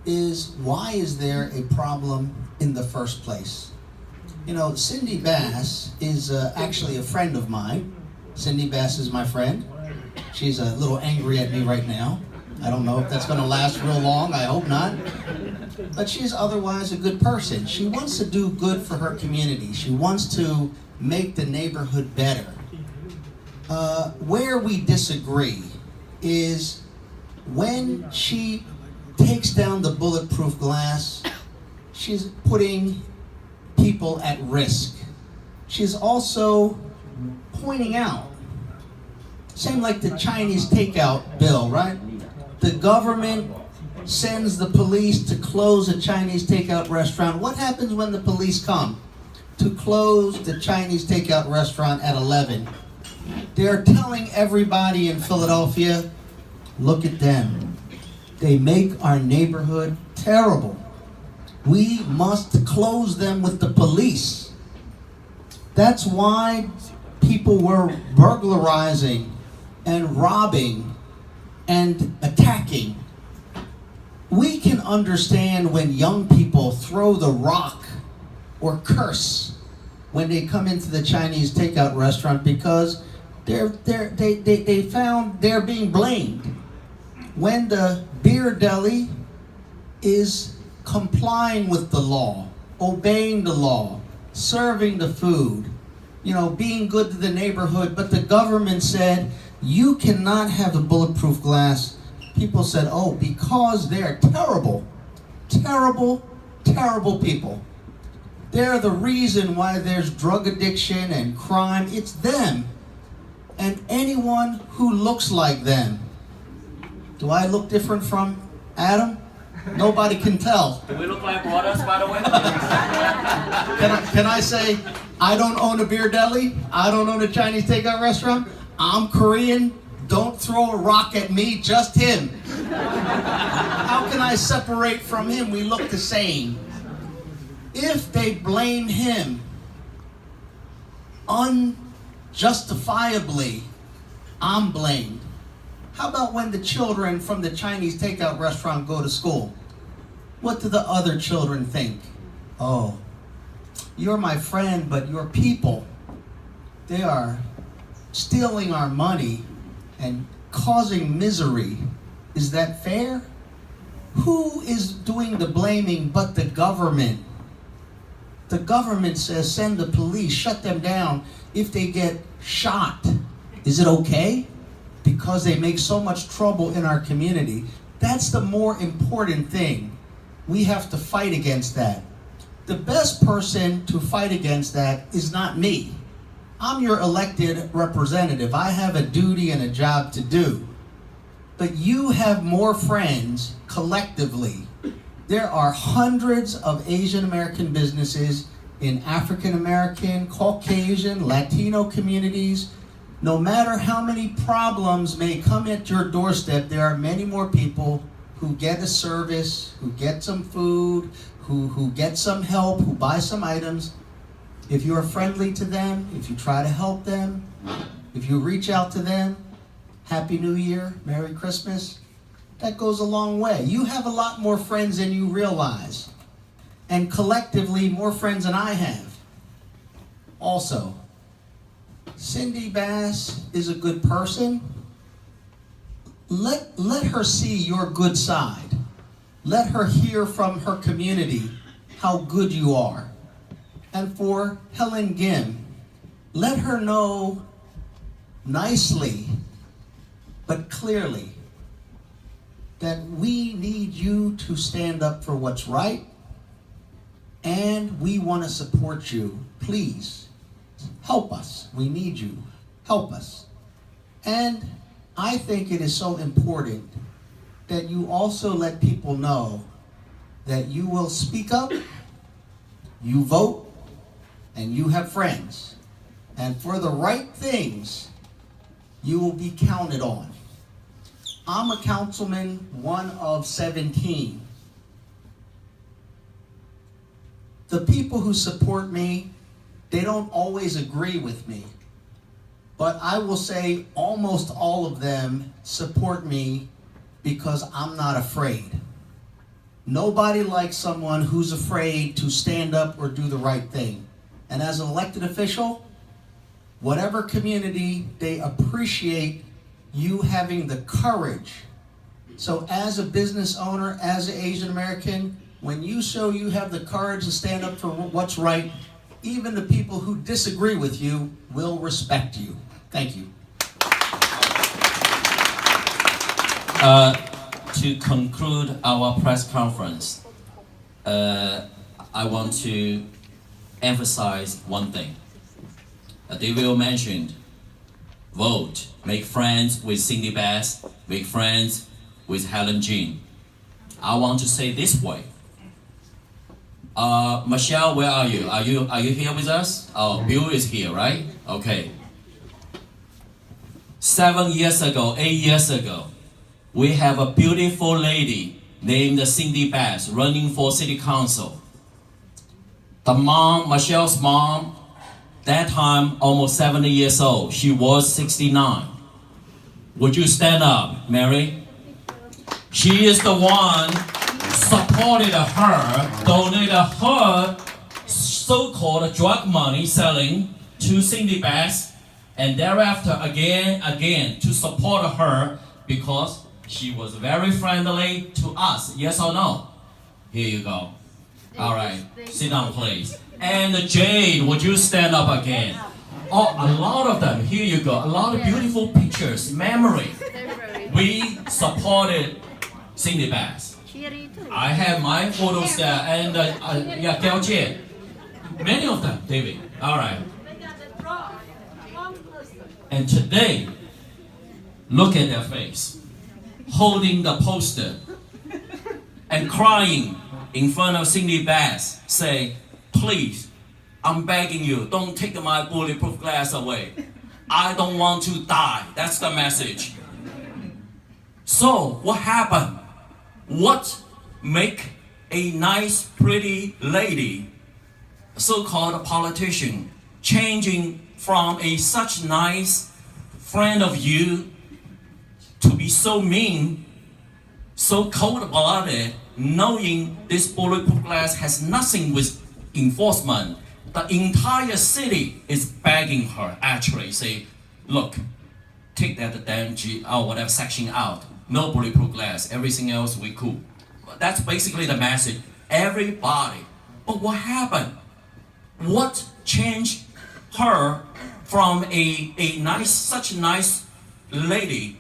is, why is there a problem in the first place? You know, Cindy Bass is actually a friend of mine. Cindy Bass is my friend. She's a little angry at me right now. I don't know if that's going to last real long. I hope not. But she's otherwise a good person. She wants to do good for her community. She wants to make the neighborhood better. Where we disagree is when she takes down the bulletproof glass, she's putting people at risk. She's also pointing out, same like the Chinese takeout bill, right? The government sends the police to close a Chinese takeout restaurant. What happens when the police come to close the Chinese takeout restaurant at 11? They're telling everybody in Philadelphia, look at them. They make our neighborhood terrible. We must close them with the police. That's why people were burglarizing and robbing and attacking. We can understand when young people throw the rock or curse when they come into the Chinese takeout restaurant because they found they're being blamed. When the beer deli is complying with the law, obeying the law, serving the food, you know, being good to the neighborhood, but the government said, you cannot have a bulletproof glass. People said, oh, because they're terrible, terrible, terrible people. They're the reason why there's drug addiction and crime. It's them and anyone who looks like them. Do I look different from Adam? Nobody can tell. Do we look like brothers, by the way? Can I say, I don't own a beer deli. I don't own a Chinese takeout restaurant. I'm Korean. Don't throw a rock at me, just him. How can I separate from him? We look the same. If they blame him unjustifiably, I'm blamed. How about when the children from the Chinese takeout restaurant go to school? What do the other children think? Oh, you're my friend, but your people, they are stealing our money and causing misery. Is that fair? Who is doing the blaming but the government? The government says send the police, shut them down if they get shot. Is it okay? Because they make so much trouble in our community. That's the more important thing. We have to fight against that. The best person to fight against that is not me. I'm your elected representative. I have a duty and a job to do. But you have more friends collectively. There are hundreds of Asian American businesses in African American, Caucasian, Latino communities. No matter how many problems may come at your doorstep, there are many more people who get a service, who get some food, who get some help, who buy some items. If you are friendly to them, if you try to help them, if you reach out to them, Happy New Year, Merry Christmas, that goes a long way. You have a lot more friends than you realize. And collectively, more friends than I have. Also, Cindy Bass is a good person. Let her see your good side. Let her hear from her community how good you are. And for Helen Gim, let her know nicely, but clearly, that we need you to stand up for what's right, and we want to support you. Please, help us. We need you. Help us. And I think it is so important that you also let people know that you will speak up, you vote, and you have friends. And for the right things, you will be counted on. I'm a councilman, one of 17. The people who support me, they don't always agree with me. But I will say almost all of them support me because I'm not afraid. Nobody likes someone who's afraid to stand up or do the right thing. And as an elected official, whatever community, they appreciate you having the courage. So as a business owner, as an Asian American, when you show you have the courage to stand up for what's right, even the people who disagree with you will respect you. Thank you. To conclude our press conference, I want to emphasize one thing. David mentioned, vote, make friends with Cindy Bass, make friends with Helen Jean. I want to say this way. Michelle, where are you? Are you here with us? Oh, Bill is here, right? Okay. 7 years ago, 8 years ago, we have a beautiful lady named Cindy Bass running for city council. The mom, Michelle's mom, that time almost 70 years old. She was 69. Would you stand up, Mary? She is the one supported her, donated her so-called drug money selling to Cindy Bass, and thereafter again to support her because she was very friendly to us. Yes or no? Here you go. All right, sit down, please. And Jade, would you stand up again? Oh, a lot of them. Here you go. A lot of beautiful pictures, memory. We supported Cindy Bass. I have my photos there, and yeah, Gao Jie. Many of them, David. All right. And today, look at their face, holding the poster and crying in front of Cindy Bass, say, please, I'm begging you, don't take my bulletproof glass away. I don't want to die. That's the message. So, what happened? What make a nice, pretty lady, so-called politician, changing from a such nice friend of you to be so mean, so cold-blooded, knowing this bulletproof glass has nothing with enforcement? The entire city is begging her, actually, say, look, take that damn or whatever section out. No bulletproof glass, everything else we cool. That's basically the message. Everybody. But what happened? What changed her from a nice, such a nice lady,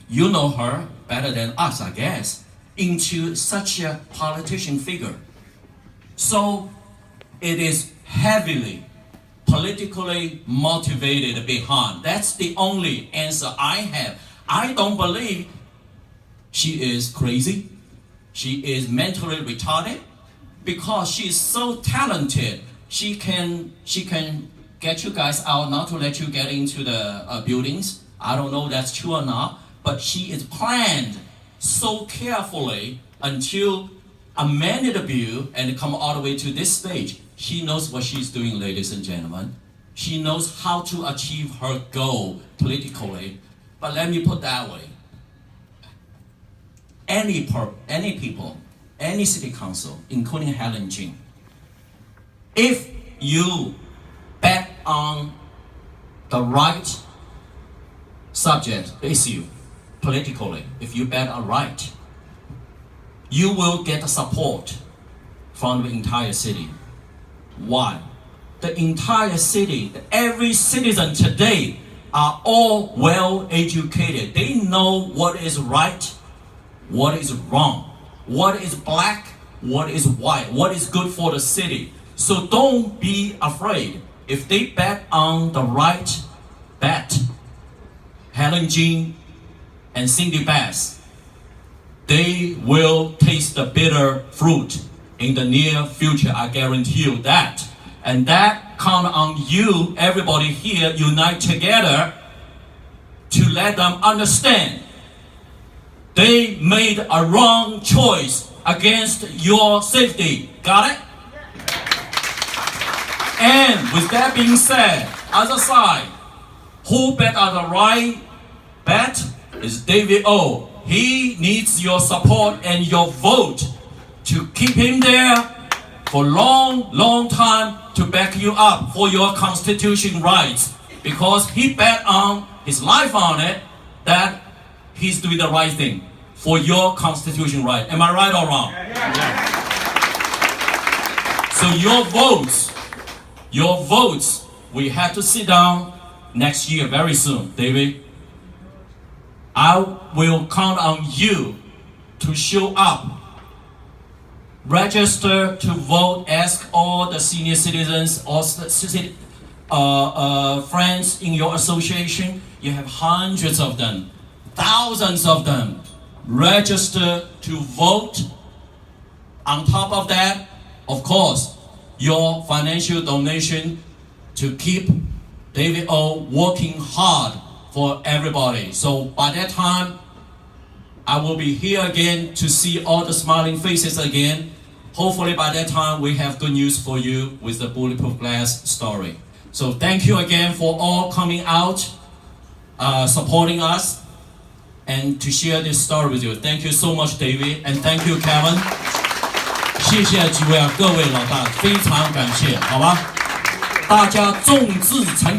you know her better than us, I guess, into such a politician figure? So it is heavily politically motivated behind. That's the only answer I have. I don't believe she is crazy. She is mentally retarded, because she is so talented. She can get you guys out, not to let you get into the buildings. I don't know if that's true or not, but she is planned so carefully until amended the bill and come all the way to this stage. She knows what she's doing, ladies and gentlemen. She knows how to achieve her goal politically. But let me put that way. Any people, any city council, including Helen Jing, if you bet on the right subject issue politically, if you bet on right, you will get support from the entire city. Why? The entire city, every citizen today are all well educated. They know what is right, what is wrong, what is black, what is white, what is good for the city. So don't be afraid. If they bet on the right bet, Helen Jean and Cindy Bass, they will taste the bitter fruit in the near future. I guarantee you that. And that count on you, everybody here, unite together to let them understand they made a wrong choice against your safety. Got it? And with that being said, other side, who bet on the right bet is David O. He needs your support and your vote to keep him there for long time to back you up for your constitution rights, because he bet on his life on it that he's doing the right thing for your constitution right. Am I right or wrong? So your votes, we have to sit down next year very soon, David. I will count on you to show up, register to vote, ask all the senior citizens or friends in your association. You have hundreds of them, thousands of them. Register to vote. On top of that, of course, your financial donation to keep David O working hard for everybody. So by that time, I will be here again to see all the smiling faces again. Hopefully by that time, we have good news for you with the Bulletproof Glass story. So thank you again for all coming out, supporting us, and to share this story with you. Thank you so much, David, and thank you, Kevin. 谢谢几位各位老大，非常感谢，好吧？大家众志成城。